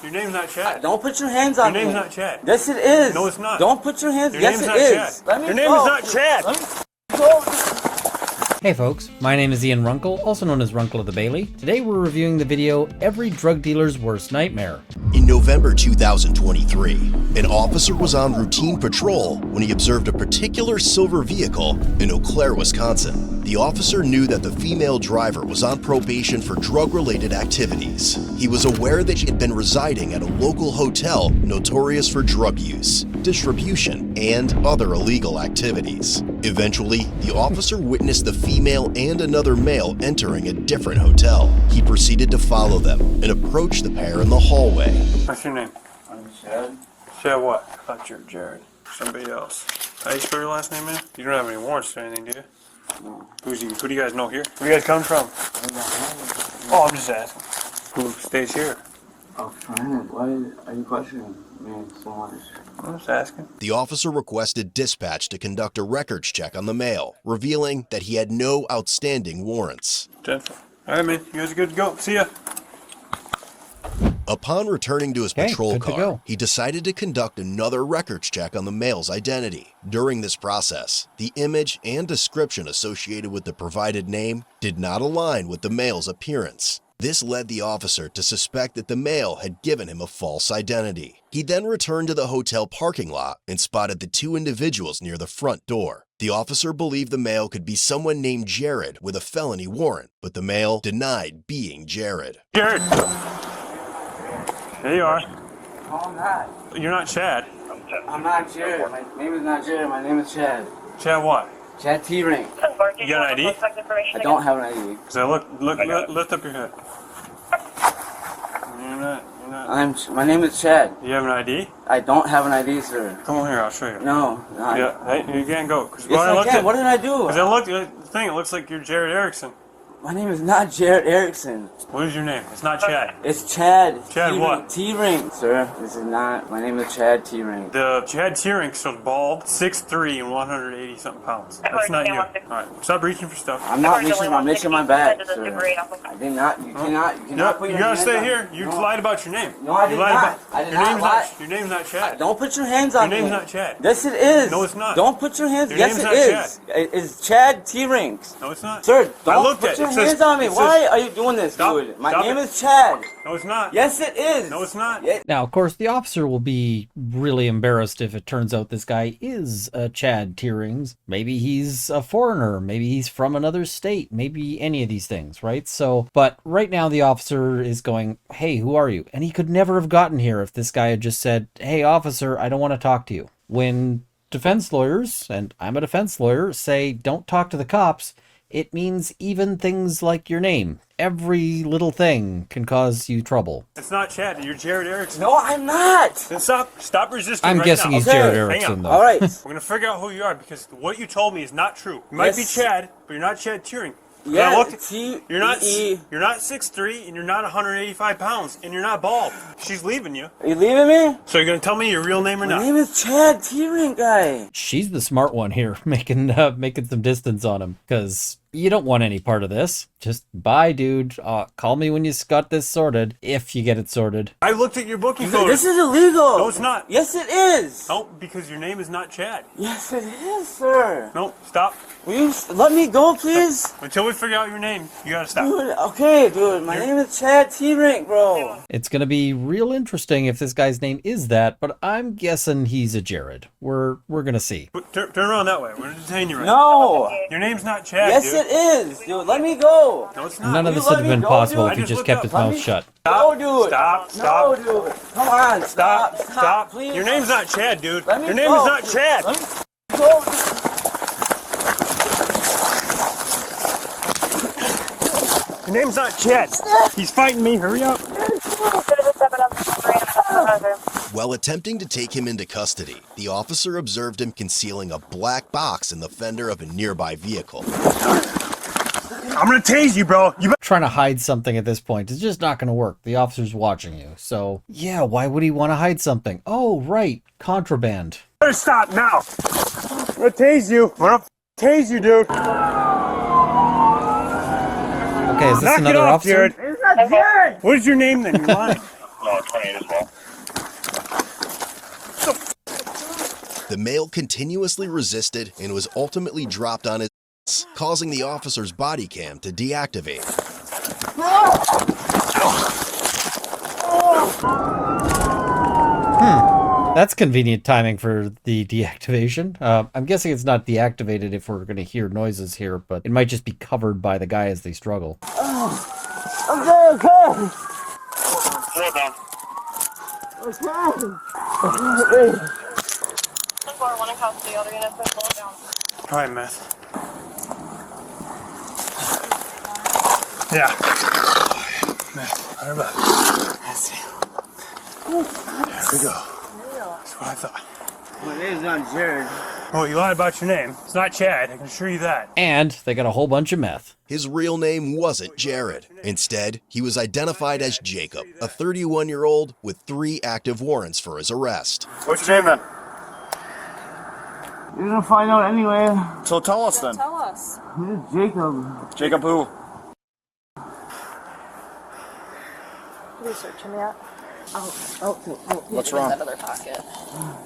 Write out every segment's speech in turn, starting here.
Your name's not Chad. Don't put your hands on me. Your name's not Chad. Yes, it is. No, it's not. Don't put your hands. Your Yes, name's it not is. Chad. Your name is not Chad. Let me go. Hey folks, my name is Ian Runkle, also known as Runkle of the Bailey. Today we're reviewing the video, Every Drug Dealer's Worst Nightmare. In November 2023, an officer was on routine patrol when he observed a particular silver vehicle in Eau Claire, Wisconsin. The officer knew that the female driver was on probation for drug-related activities. He was aware that she had been residing at a local hotel notorious for drug use, distribution, and other illegal activities. Eventually, the officer witnessed the female and another male entering a different hotel. He proceeded to follow them and approach the pair in the hallway. What's your name? I'm Chad. Chad what? I thought you were Jared. Somebody else. How do you spell your last name, man? You don't have any warrants or anything, do you? No. Who do you guys know here? Where you guys come from? Oh, I'm just asking. Who stays here? Oh, fine. Why are you questioning me so much? I'm just asking. The officer requested dispatch to conduct a records check on the male, revealing that he had no outstanding warrants. Jennifer. All right, man. You guys are good to go. See ya. Upon returning to his Okay, patrol good to car, go. he decided to conduct another records check on the male's identity. During this process, the image and description associated with the provided name did not align with the male's appearance. This led the officer to suspect that the male had given him a false identity. He then returned to the hotel parking lot and spotted the two individuals near the front door. The officer believed the male could be someone named Jared with a felony warrant, but the male denied being Jared. Jared. There you are. No, I'm not. You're not Chad. I'm not Jared. My name is not Jared. My name is Chad. Chad what? Chad T-Ring. You got an ID? I don't have an ID. So lift up your head. You're not. My name is Chad. You have an ID? I don't have an ID, sir. Come on here, I'll show you. No. Yeah, hey, you can't go. Yes, I can. What did I do? Because I looked at the thing, it looks like you're Jared Erickson. My name is not Jared Erickson. What is your name? It's not Chad. It's Chad. Chad what? T-Ring. Sir, this is not. My name is Chad T-Ring. The Chad T-Ring was bald, 6'3" and 180 something pounds. That's not you. Alright, stop reaching for stuff. I'm not reaching. I'm reaching my bag, sir. I did not. You cannot. You cannot put your You gotta hands stay on here. me. You No. lied about your name. No, I did not. I did not lie. Your name's not Chad. Don't put your hands on me. Your name's not Chad. Yes, it is. No, it's not. Don't put your hands. Your Yes, name's it not is. It's Chad T-Ring. No, it's not. Sir, I don't looked put at it. your It says- hands on me. it says- Why are you doing this, Stop. dude? My Stop name it. is Chad. No, it's not. Yes, it is. No, it's not. Now, of course, the officer will be really embarrassed if it turns out this guy is a Chad T-Rings. Maybe he's a foreigner. Maybe he's from another state. Maybe any of these things, right? So, but right now the officer is going, hey, who are you? And he could never have gotten here if this guy had just said, hey, officer, I don't want to talk to you. When defense lawyers, and I'm a defense lawyer, say don't talk to the cops, it means even things like your name. Every little thing can cause you trouble. It's not Chad. You're Jared Erickson. No, I'm not. Then stop resisting. I'm right guessing now. he's Okay. Jared Hang Erickson, on. though. All right. We're gonna figure out who you are because what you told me is not true. You might be Yes. Chad, but you're not Chad Turing. Yeah, I looked at- T-E- you're not 6'3" and you're not 185 pounds and you're not bald. She's leaving you. Are you leaving me? So you're gonna tell me your real name or My not? name is Chad T-Ring, guy. She's the smart one here, making some distance on him, because you don't want any part of this. Just bye, dude. Call me when you got this sorted, if you get it sorted. I looked at your booking photo. This is illegal. No, it's not. Yes, it is. No, because your name is not Chad. Yes, it is, sir. No, stop. Will you let me go, please? Until we figure out your name, you gotta stop. Dude, okay, dude. My name is Chad T-Ring, bro. It's gonna be real interesting if this guy's name is that, but I'm guessing he's a Jared. We're gonna see. Turn around that way. We're gonna detain you right now. No. Your name's not Chad, Yes, dude. it is, dude. Let me go. No, it's not. None of you this let would have me been go, possible dude? if he I just just kept looked his up. mouth shut. No, dude. Stop. No, dude. Come on. Stop. Please. Your name's not Chad, dude. Let me Your name go. is not Chad. Let me go. Your name's not Chad. He's fighting me. Hurry up. While attempting to take him into custody, the officer observed him concealing a black box in the fender of a nearby vehicle. I'm gonna tase you, bro. You Trying to hide something at this point is just not gonna work. The officer's watching you. So, yeah, why would he want to hide something? Oh, right. Contraband. better stop now. I'm gonna tase you. I'm gonna tase you, dude. Okay, is this Knock it another off, officer? Jared. It's not Jared. What is your name then? You're lying. No, 28 as well. The male continuously resisted and was ultimately dropped on his ass, causing the officer's body cam to deactivate. That's convenient timing for the deactivation. I'm guessing it's not deactivated if we're going to hear noises here, but it might just be covered by the guy as they struggle. Slow down. One in custody, other units are slowing down. All right, meth. Yeah. Meth. 100 bucks. That's it. There we go. That's what I thought. My name's not Jared. Well, you lied about your name. It's not Chad. I can assure you that. And they got a whole bunch of meth. His real name wasn't Jared. Instead, he was identified as Jacob, a 31-year-old with 3 active warrants for his arrest. What's your name then? You're gonna find out anyway. So tell us then. Tell us. This is Jacob. Jacob who? Are you searching yet? What's wrong? That other pocket.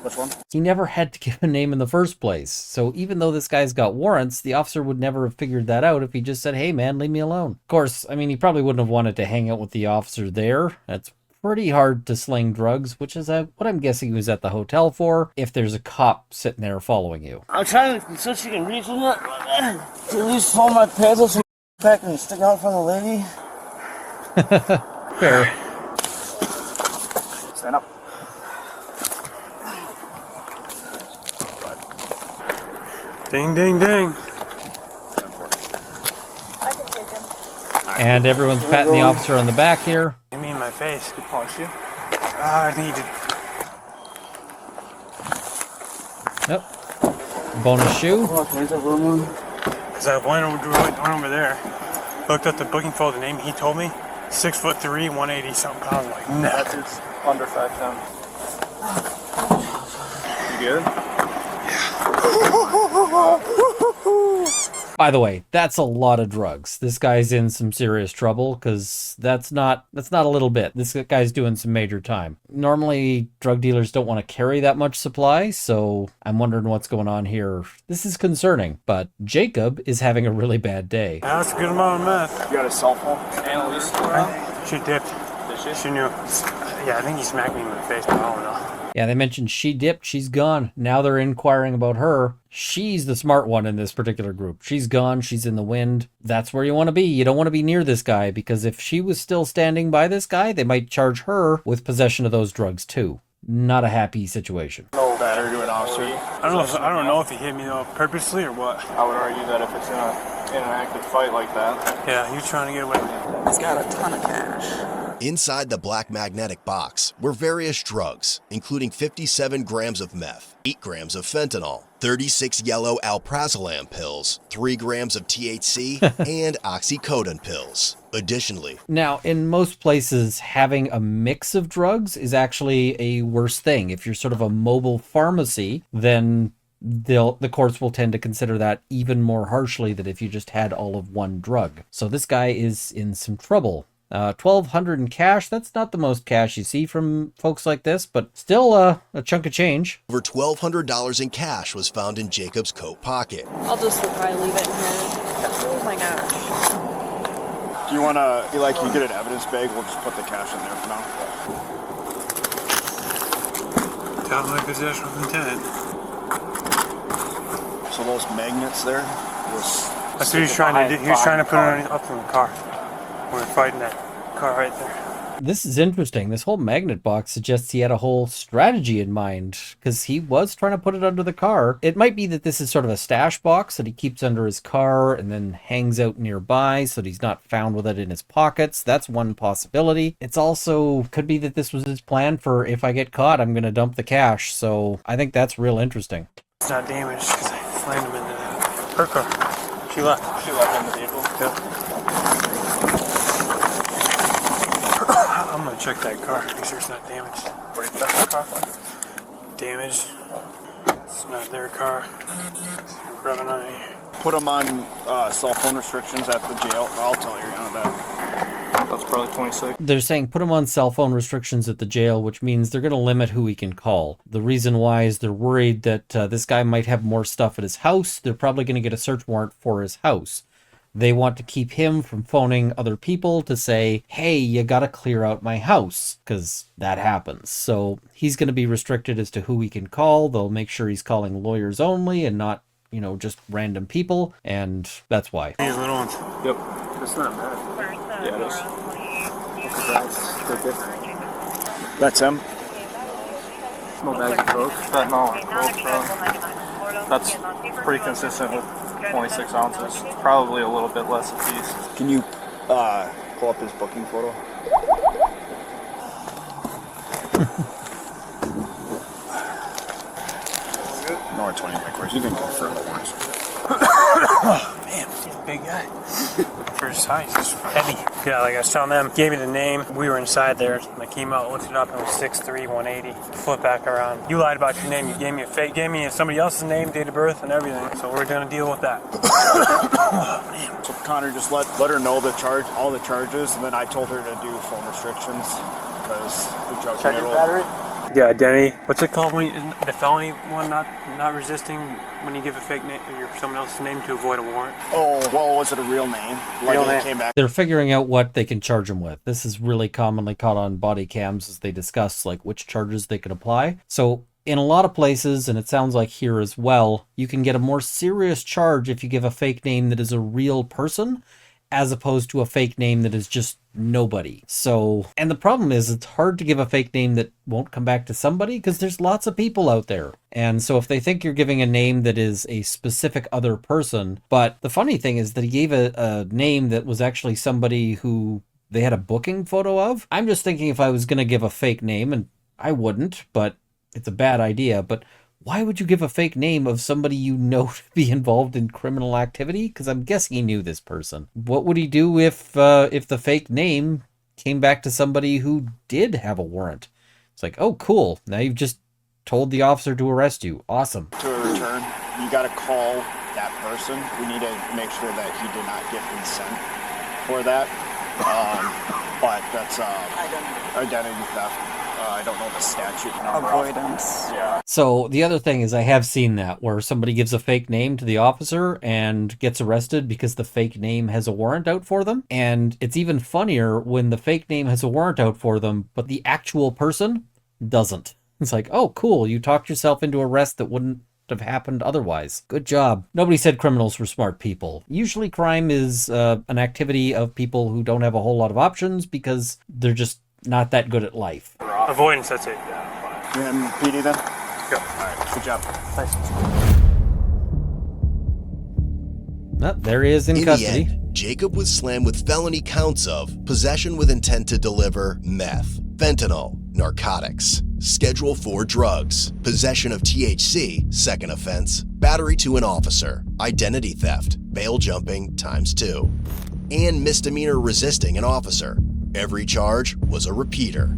Which one? He never had to give a name in the first place. So even though this guy's got warrants, the officer would never have figured that out if he just said, hey man, leave me alone. Of course, I mean, he probably wouldn't have wanted to hang out with the officer there. That's pretty hard to sling drugs, which is what I'm guessing he was at the hotel for, if there's a cop sitting there following you. I'm trying to, so she can reach in it. To at least hold my pencils and back and stick out from the lady. Fair. Stand up. Ding, ding, ding. I can take him. And everyone's patting the officer on the back here. You mean my face? Good punch you. I think he did. Yep. Bonus shoe. Because I went over there, looked at the booking folder name he told me, 6'3", 180 something pounds. I'm like, nah. That's under 5'10". You good? By the way, that's a lot of drugs. This guy's in some serious trouble because that's not a little bit. This guy's doing some major time. Normally, drug dealers don't want to carry that much supply, so I'm wondering what's going on here. This is concerning, but Jacob is having a really bad day. That's a good amount of meth. You got a cell phone? Annalise still around? She dipped. Did she? She knew. Yeah, I think he smacked me in the face, but I don't know. Yeah, they mentioned she dipped, she's gone. Now they're inquiring about her. She's the smart one in this particular group. She's gone, she's in the wind. That's where you want to be. You don't want to be near this guy because if she was still standing by this guy, they might charge her with possession of those drugs too. Not a happy situation. No battery to an officer. I don't know if he hit me though purposely or what. I would argue that if it's in an active fight like that. Yeah, he was trying to get away. He's got a ton of cash. Inside the black magnetic box were various drugs, including 57 grams of meth, 8 grams of fentanyl, 36 yellow alprazolam pills, 3 grams of THC, and oxycodone pills. Additionally, now in most places, having a mix of drugs is actually a worse thing. If you're sort of a mobile pharmacy, then the courts will tend to consider that even more harshly than if you just had all of one drug. So this guy is in some trouble. $1,200 in cash. That's not the most cash you see from folks like this, but still a chunk of change. over $1,200 in cash was found in Jacob's coat pocket. I'll just probably leave it in here. Oh my gosh. Do you want to, you get an evidence bag? We'll just put the cash in there for now. Top my possession with intent. So those magnets there, That's what he's trying to do. He was trying to put it up in the car. We're fighting that car right there. This is interesting. This whole magnet box suggests he had a whole strategy in mind because he was trying to put it under the car. It might be that this is sort of a stash box that he keeps under his car and then hangs out nearby so that he's not found with it in his pockets. That's one possibility. It's also could be that this was his plan for if I get caught, I'm going to dump the cash. So I think that's real interesting. It's not damaged because I slammed him into her car. She left. She left in the vehicle? Yep. I'm gonna check that car, make sure it's not damaged. Where did you check the car for? Damaged. It's not their car. Grab an eye. Put them on cell phone restrictions at the jail. I'll tell you on that. Let's go. Probably 26. They're saying put him on cell phone restrictions at the jail, which means they're going to limit who he can call. The reason why is they're worried that this guy might have more stuff at his house. They're probably going to get a search warrant for his house. They want to keep him from phoning other people to say, hey, you got to clear out my house, because that happens. So he's going to be restricted as to who he can call. They'll make sure he's calling lawyers only and not, you know, just random people, and that's why. These little ones. Yep. It's not bad. Yeah, it is. They're different. That's him. Small bags of coke. Fentanyl and coke. That's pretty consistent with 26 ounces. Probably a little bit less a piece. Can you pull up his booking photo? No, 20 course. You can confirm the warrants. Oh, man, he's a big guy. For his size, he's heavy. Yeah, like I was telling them, gave me the name. We were inside there. I came out, looked it up, and it was 6'3", 180. Flip back around. You lied about your name. You gave me a fake, gave me somebody else's name, date of birth, and everything. So we're gonna deal with that. Oh, man. So Connor just let her know all the charges, and then I told her to do phone restrictions because the drug battery. Yeah, identity. What's it called when the felony one? Not resisting when you give a fake name or someone else's name to avoid a warrant. Oh, well, was it a real name? Like Real it name. came back. They're figuring out what they can charge him with. This is really commonly caught on body cams as they discuss like which charges they can apply. So in a lot of places, and it sounds like here as well, you can get a more serious charge if you give a fake name that is a real person, as opposed to a fake name that is just nobody. So, and the problem is it's hard to give a fake name that won't come back to somebody because there's lots of people out there. And so if they think you're giving a name that is a specific other person, but the funny thing is that he gave a name that was actually somebody who they had a booking photo of. I'm just thinking if I was going to give a fake name, and I wouldn't, but it's a bad idea, but why would you give a fake name of somebody you know to be involved in criminal activity? Because I'm guessing he knew this person. What would he do if the fake name came back to somebody who did have a warrant? It's like, oh, cool. Now you've just told the officer to arrest you. Awesome. To return, you got to call that person. We need to make sure that he did not get consent for that. But that's identity theft. I don't know the statute number. Avoidance. Yeah. So the other thing is I have seen that where somebody gives a fake name to the officer and gets arrested because the fake name has a warrant out for them. And it's even funnier when the fake name has a warrant out for them, but the actual person doesn't. It's like, oh, cool. You talked yourself into arrest that wouldn't have happened otherwise. Good job. Nobody said criminals were smart people. Usually crime is an activity of people who don't have a whole lot of options because they're just not that good at life. Avoidance, that's it. And PD then? Go. All right, good job. Thanks. There he is in custody. The end, Jacob was slammed with felony counts of possession with intent to deliver meth, fentanyl, narcotics, Schedule 4 drugs, possession of THC, second offense, battery to an officer, identity theft, bail jumping ×2, and misdemeanor resisting an officer. Every charge was a repeater.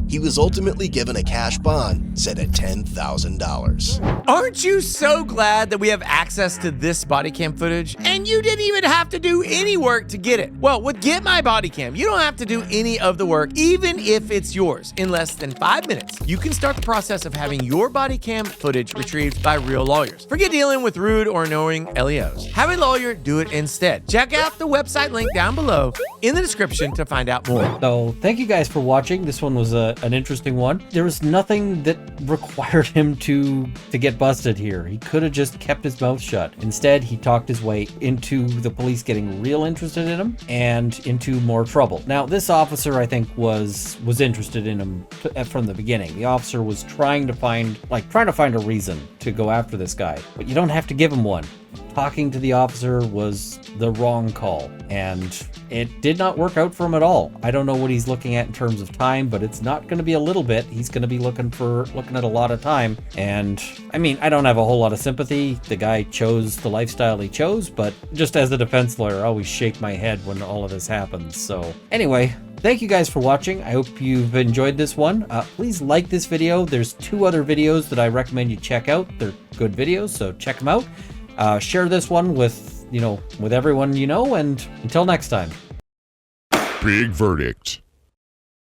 He was ultimately given a cash bond set at $10,000. Aren't you so glad that we have access to this body cam footage and you didn't even have to do any work to get it? Well, with Get My Body Cam, you don't have to do any of the work, even if it's yours. In less than 5 minutes, you can start the process of having your body cam footage retrieved by real lawyers. Forget dealing with rude or annoying LEOs. Have a lawyer do it instead. Check out the website link down below in the description to find out more. So thank you guys for watching. This one was an interesting one. There was nothing that required him to get busted here. He could have just kept his mouth shut. Instead, he talked his way into the police getting real interested in him and into more trouble. Now, this officer, I think, was interested in him from the beginning. The officer was trying to find a reason to go after this guy, but you don't have to give him one. Talking to the officer was the wrong call, and it did not work out for him at all. I don't know what he's looking at in terms of time, but it's not going to be a little bit. He's going to be looking at a lot of time. And I mean, I don't have a whole lot of sympathy. The guy chose the lifestyle he chose, but just as a defense lawyer, I always shake my head when all of this happens. So anyway, thank you guys for watching. I hope you've enjoyed this one. Please like this video. There's 2 other videos that I recommend you check out. They're good videos, so check them out. Share this one with everyone you know, and until next time. big verdict.